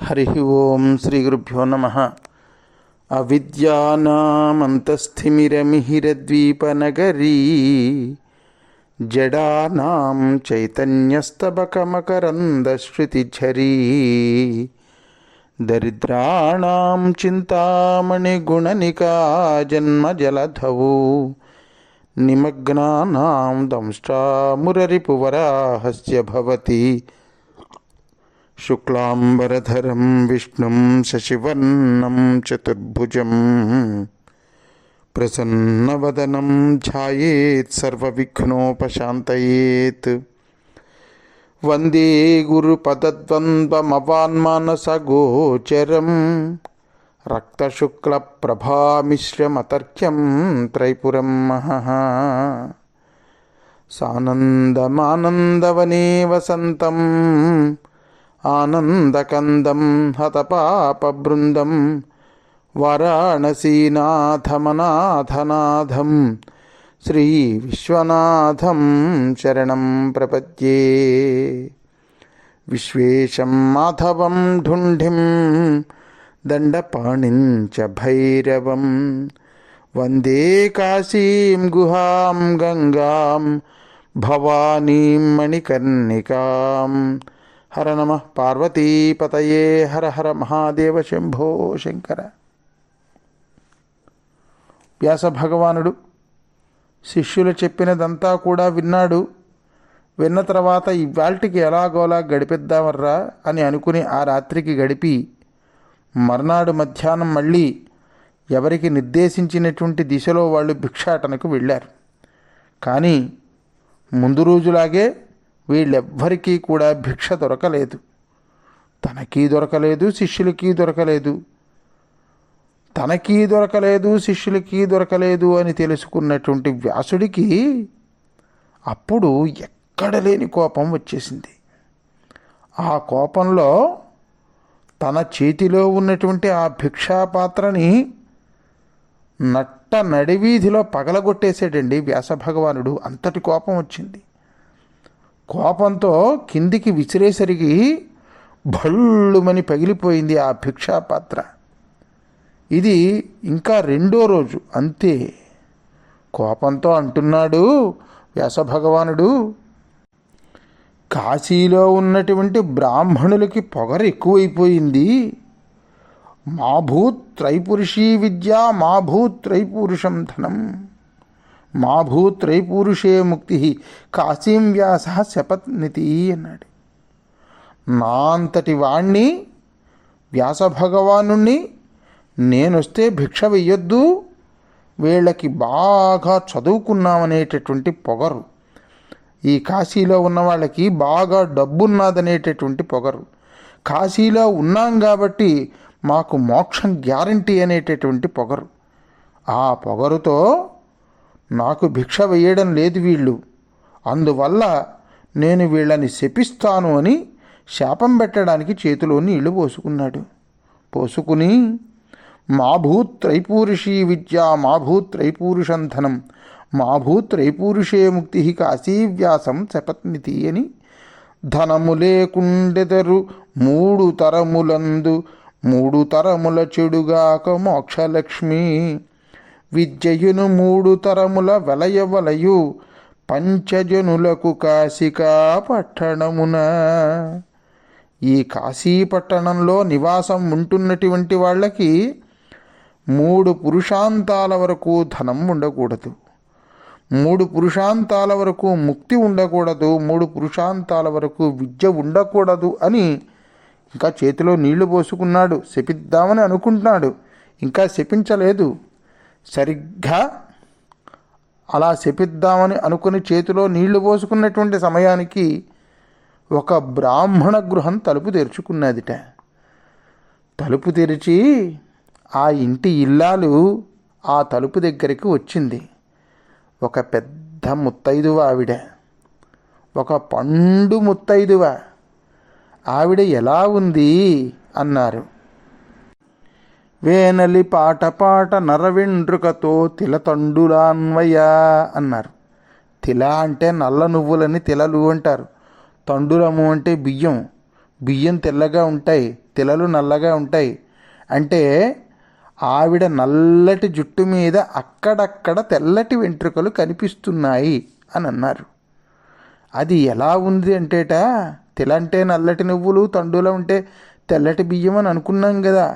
హరి ఓం శ్రీ గురుభ్యో నమ. అవిద్యానామంతస్థిమిరమిహిరద్వీపనగరీ జడానాం చైతన్యస్తబకమకరందశ్రుతిఝరీ దరిద్రాణాం చింతామణిగుణనికా జన్మజలధౌ నిమగ్నానాం దంష్ట్రామురరిపువరాహస్య భవతి శుక్లాంబరధరం విష్ణుం శశివర్ణం చతుర్భుజం ప్రసన్నవదనం ధ్యాయేత్ సర్వవిఘ్నోపశాంతయేత్. వందే గురుపదద్వంద్వమవాన్మానసగోచరం రక్తశుక్లప్రభామిశ్రమతర్క్యం త్రైపురం మహః. సానందమానందవనే వసంతం ఆనందకందం హతపాపబృందం వారాణసీనాథమనాథనాథం శ్రీ విశ్వనాథం శరణం ప్రపద్యే. విశ్వేశం మాధవం ఢుంఢిం దండపాణిం చ భైరవం వందే కాశీం గుహాం గంగాం భవానీం మణికర్ణికాం. హర నమ పార్వతీపతయే హర హర మహాదేవ శంభో శంకర. వ్యాస భగవానుడు శిష్యులు చెప్పినదంతా కూడా విన్నాడు. విన్న తర్వాత ఇవాల్టికి ఎలాగోలా గడిపిద్దామర్రా అని అనుకుని ఆ రాత్రికి గడిపి మర్నాడు మధ్యాహ్నం మళ్ళీ ఎవరికి నిర్దేశించినటువంటి దిశలో వాళ్ళు భిక్షాటనకు వెళ్ళారు. కానీ ముందు రోజులాగే వీళ్ళెవ్వరికీ కూడా భిక్ష దొరకలేదు. తనకీ దొరకలేదు, శిష్యులకీ దొరకలేదు. తనకీ దొరకలేదు, శిష్యులకీ దొరకలేదు అని తెలుసుకున్నటువంటి వ్యాసుడికి అప్పుడు ఎక్కడ లేని కోపం వచ్చేసింది. ఆ కోపంలో తన చేతిలో ఉన్నటువంటి ఆ భిక్షాపాత్రని నట్ట నడివీధిలో పగలగొట్టేసాడండి వ్యాస భగవానుడు. అంతటి కోపం వచ్చింది. కోపంతో కిందికి విసిరేసరికి భళ్ళుమని పగిలిపోయింది ఆ భిక్షాపాత్ర. ఇది ఇంకా రెండో రోజు అంతే. కోపంతో అంటున్నాడు వ్యాస భగవానుడు, కాశీలో ఉన్నటువంటి బ్రాహ్మణులకి పొగరు ఎక్కువైపోయింది. మా భూత్ త్రైపురుషీ విద్య మా భూత్ త్రైపురుషం ధనం మా భూత్ త్రైపురుషే ముక్తి కాశీం వ్యాస శపథ్నితి అన్నాడు. నా అంతటి వాణ్ణి వ్యాస భగవాను నేనొస్తే భిక్ష వెయ్యొద్దు, వీళ్ళకి బాగా చదువుకున్నామనేటటువంటి పొగరు, ఈ కాశీలో ఉన్న వాళ్ళకి బాగా డబ్బున్నదనేటటువంటి పొగరు, కాశీలో ఉన్నాం కాబట్టి మాకు మోక్షం గ్యారంటీ అనేటటువంటి పొగరు. ఆ పొగరుతో నాకు భిక్ష వేయడం లేదు వీళ్ళు, అందువల్ల నేను వీళ్ళని శపిస్తాను అని శాపం పెట్టడానికి చేతిలో నీళ్లు పోసుకున్నాడు. పోసుకుని మా భూత్ త్రైపూరుషీ విద్య మా భూత్ త్రైపూరుషం ధనం మా భూత్ త్రైపూరుషే ముక్తి కాశీవ్యాసం శపథ్నితి అని ధనము లేకుండెదరు మూడు తరములందు మూడు తరముల చెడుగాక మోక్షలక్ష్మి విద్యయును మూడు తరముల వెలయవలయు పంచజనులకు కాశికా పట్టణమున. ఈ కాశీ పట్టణంలో నివాసం ఉంటున్నటువంటి వాళ్ళకి 3 పురుషాంతాల వరకు ధనం ఉండకూడదు, 3 పురుషాంతాల వరకు ముక్తి ఉండకూడదు, 3 పురుషాంతాల వరకు విద్య ఉండకూడదు అని ఇంకా చేతిలో నీళ్లు పోసుకున్నాడు. శపిద్దామని అనుకుంటున్నాడు, ఇంకా శపించలేదు. సరిగ్గా అలా శపిద్దామని అనుకుని చేతిలో నీళ్లు పోసుకున్నటువంటి సమయానికి ఒక బ్రాహ్మణ గృహం తలుపు తెరుచుకున్నదిట. తలుపు తెరిచి ఆ ఇంటి ఇల్లాలు ఆ తలుపు దగ్గరికి వచ్చింది. ఒక పెద్ద ముత్తైదువ ఆవిడ, ఒక పండు ముత్తైదువ. ఆవిడ ఎలా ఉంది అన్నారు. వేనలి పాట పాట నరవెండ్రుకతో తిలతండులాన్వయ అన్నారు. తిల అంటే నల్ల నువ్వులని తిలలు అంటారు, తండులము అంటే బియ్యం. బియ్యం తెల్లగా ఉంటాయి, తిలలు నల్లగా ఉంటాయి. అంటే ఆవిడ నల్లటి జుట్టు మీద అక్కడక్కడ తెల్లటి వెంట్రుకలు కనిపిస్తున్నాయి అని అన్నారు. అది ఎలా ఉంది అంటేట, తిలంటే నల్లటి నువ్వులు, తండుల ఉంటే తెల్లటి బియ్యం అని అనుకున్నాం కదా.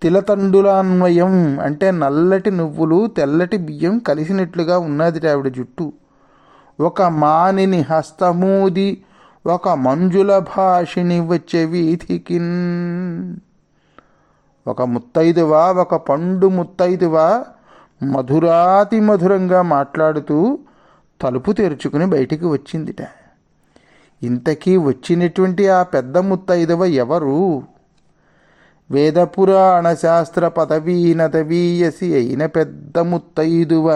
తిలతండులాన్వయం అంటే నల్లటి నువ్వులు తెల్లటి బియ్యం కలిసినట్లుగా ఉన్నది ఆవిడ జుట్టు. ఒక మానిని హస్తమూది ఒక మంజుల భాషిని వచ్చే వీధికిన్. ఒక ముత్తైదువ, ఒక పండు ముత్తైదువ మధురాతి మధురంగా మాట్లాడుతూ తలుపు తెరుచుకుని బయటికి వచ్చిందిట. ఇంతకీ వచ్చినటువంటి ఆ పెద్ద ముత్తైదువ ఎవరు? వేదపురాణ శాస్త్ర పదవీనదవీయసి అయిన పెద్ద ముత్తైదువ,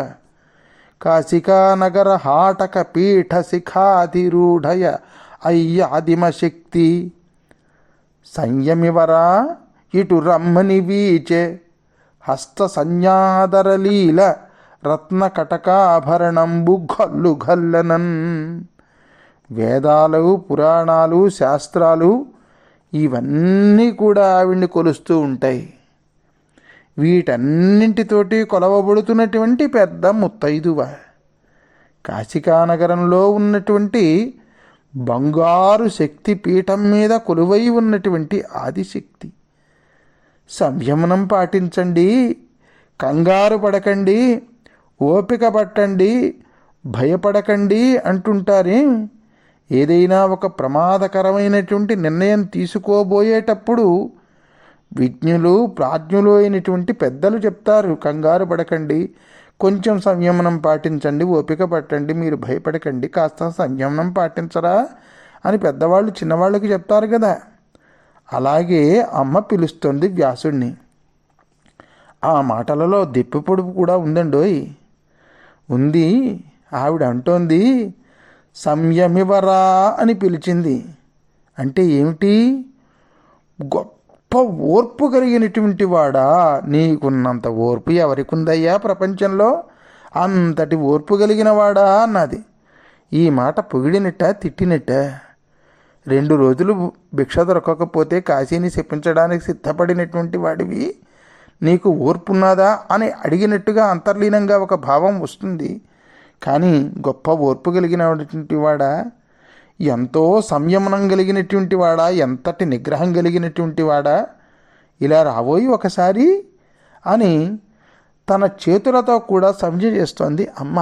కాశికానగర హాటక పీఠ శిఖాధిరూఢయ అయ్యాదిమశక్తి. సంయమివరా ఇటు రమ్మని వీచే హస్త సంజ్ఞాదరలీల రత్న కటకాభరణంబు గల్లు గల్లనన్. వేదాలు, పురాణాలు, శాస్త్రాలు ఇవన్నీ కూడా ఆవిడ్ని కొలుస్తూ ఉంటాయి. వీటన్నింటితోటి కొలవబడుతున్నటువంటి పెద్ద ముత్తైదువ, కాశికానగరంలో ఉన్నటువంటి బంగారు శక్తి పీఠం మీద కొలువై ఉన్నటువంటి ఆదిశక్తి. సంయమనం పాటించండి, కంగారు పడకండి, ఓపిక పట్టండి, భయపడకండి అంటుంటారే. ఏదైనా ఒక ప్రమాదకరమైనటువంటి నిర్ణయం తీసుకోబోయేటప్పుడు విజ్ఞులు, ప్రాజ్ఞులు అయినటువంటి పెద్దలు చెప్తారు, కంగారు పడకండి, కొంచెం సంయమనం పాటించండి, ఓపిక పట్టండి, మీరు భయపడకండి, కాస్త సంయమనం పాటించరా అని పెద్దవాళ్ళు చిన్నవాళ్ళకి చెప్తారు కదా. అలాగే అమ్మ పిలుస్తుంది వ్యాసుడిని. ఆ మాటలలో దిప్పిపొడుపు కూడా ఉందండోయ్, ఉంది. ఆవిడ అంటోంది, సంయమివరా అని పిలిచింది. అంటే ఏమిటి? గొప్ప ఓర్పు కలిగినటువంటి వాడా, నీకున్నంత ఓర్పు ఎవరికి ఉందయ్యా ప్రపంచంలో, అంతటి ఓర్పు కలిగిన వాడా అన్నది. ఈ మాట పొగిడినట్ట తిట్టినట్ట? 2 రోజులు భిక్ష దొరకకపోతే కాశీని శపించడానికి సిద్ధపడినటువంటి వాడివి, నీకు ఓర్పున్నదా అని అడిగినట్టుగా అంతర్లీనంగా ఒక భావం వస్తుంది. కానీ గొప్ప ఓర్పు కలిగినటువంటి వాడా, ఎంతో సంయమనం కలిగినటువంటి వాడా, ఎంతటి నిగ్రహం కలిగినటువంటి వాడా, ఇలా రాబోయి ఒకసారి అని తన చేతులతో కూడా సంజ్ఞ చేస్తోంది అమ్మ.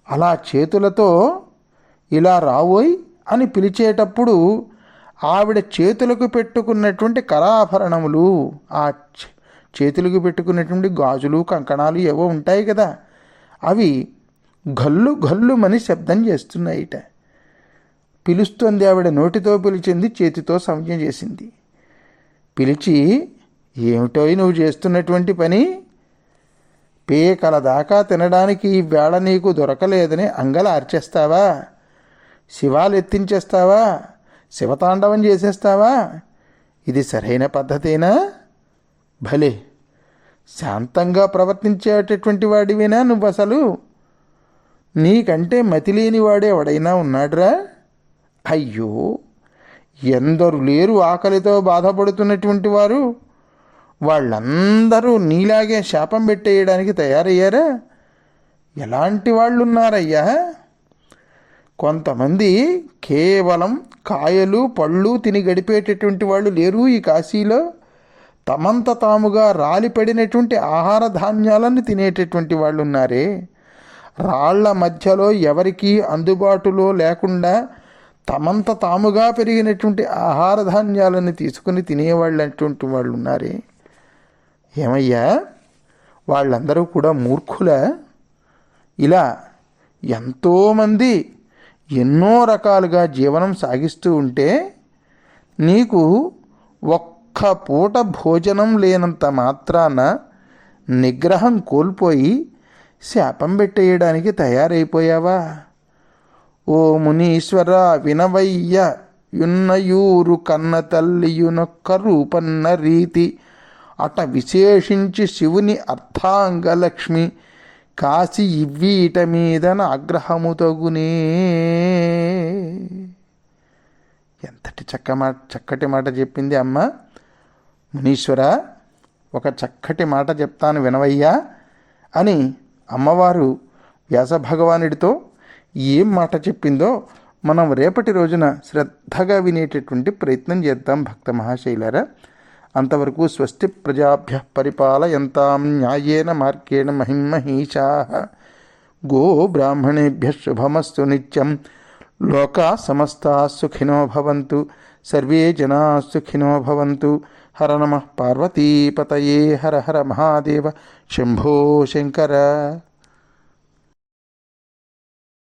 అలా చేతులతో ఇలా రాబోయి అని పిలిచేటప్పుడు ఆవిడ చేతులకు పెట్టుకున్నటువంటి కళాభరణములు, ఆ చేతులకు పెట్టుకున్నటువంటి గాజులు, కంకణాలు ఏవో ఉంటాయి కదా, అవి గల్లు గల్లుమని శబ్దం చేస్తున్నాయిట. పిలుస్తుంది ఆవిడ, నోటితో పిలిచింది, చేతితో సంజ్ఞ చేసింది. పిలిచి, ఏమిటో నువ్వు చేస్తున్నటువంటి పని? పేకల దాకా తినడానికి ఈ వేళ నీకు దొరకలేదని అంగల అర్చేస్తావా? శివాలు ఎత్తించేస్తావా? శివతాండవం చేసేస్తావా? ఇది సరైన పద్ధతేనా? భలే శాంతంగా ప్రవర్తించేటటువంటి వాడివేనా నువ్వు? అసలు నీకంటే మతిలేని వాడే ఎవడైనా ఉన్నాడ్రా? అయ్యో, ఎందరు లేరు ఆకలితో బాధపడుతున్నటువంటి వారు, వాళ్ళందరూ నీలాగే శాపం పెట్టేయడానికి తయారయ్యారా? ఎలాంటి వాళ్ళు ఉన్నారయ్యా? కొంతమంది కేవలం కాయలు పళ్ళు తిని గడిపేటటువంటి వాళ్ళు లేరు ఈ కాశీలో. తమంత తాముగా రాలిపడినటువంటి ఆహార ధాన్యాలను తినేటటువంటి వాళ్ళు ఉన్నారే. రాళ్ల మధ్యలో ఎవరికీ అందుబాటులో లేకుండా తమంత తాముగా పెరిగినటువంటి ఆహార ధాన్యాలను తీసుకుని తినేవాళ్ళు అటువంటి వాళ్ళు ఉన్నారే. ఏమయ్యా, వాళ్ళందరూ కూడా మూర్ఖులా? ఇలా ఎంతోమంది ఎన్నో రకాలుగా జీవనం సాగిస్తూ ఉంటే నీకు ఒక్క పూట భోజనం లేనంత మాత్రాన నిగ్రహం కోల్పోయి శాపం పెట్టేయడానికి తయారైపోయావా? ఓ మునీశ్వర వినవయ్య, యున్నయూరు కన్న తల్లియునొక్క రూపన్న రీతి అట విశేషించి శివుని అర్థాంగలక్ష్మి కాసి ఇవ్వీట మీదన ఆగ్రహము తగునే. ఎంతటి చక్కటి మాట చెప్పింది అమ్మ. మునీశ్వర, ఒక చక్కటి మాట చెప్తాను వినవయ్యా అని అమ్మవారు వ్యాసభగవానుడితో ఏం మాట చెప్పిందో మనం రేపటి రోజున శ్రద్ధగా వినేటటువంటి ప్రయత్నం చేద్దాం భక్త మహాశైలారా. అంతవరకు స్వస్తి ప్రజాభ్య పరిపాలయంతాం న్యాయేన మార్గేణ మహిమహీషా. గో బ్రాహ్మణేభ్య శుభమస్తు నిత్యం. లోకా సమస్తా సుఖినో భవంతు. సర్వే జనా సుఖినో భవంతు. హర నమః పార్వతీపతయే. హర హర మహాదేవ. శంభో శంకర.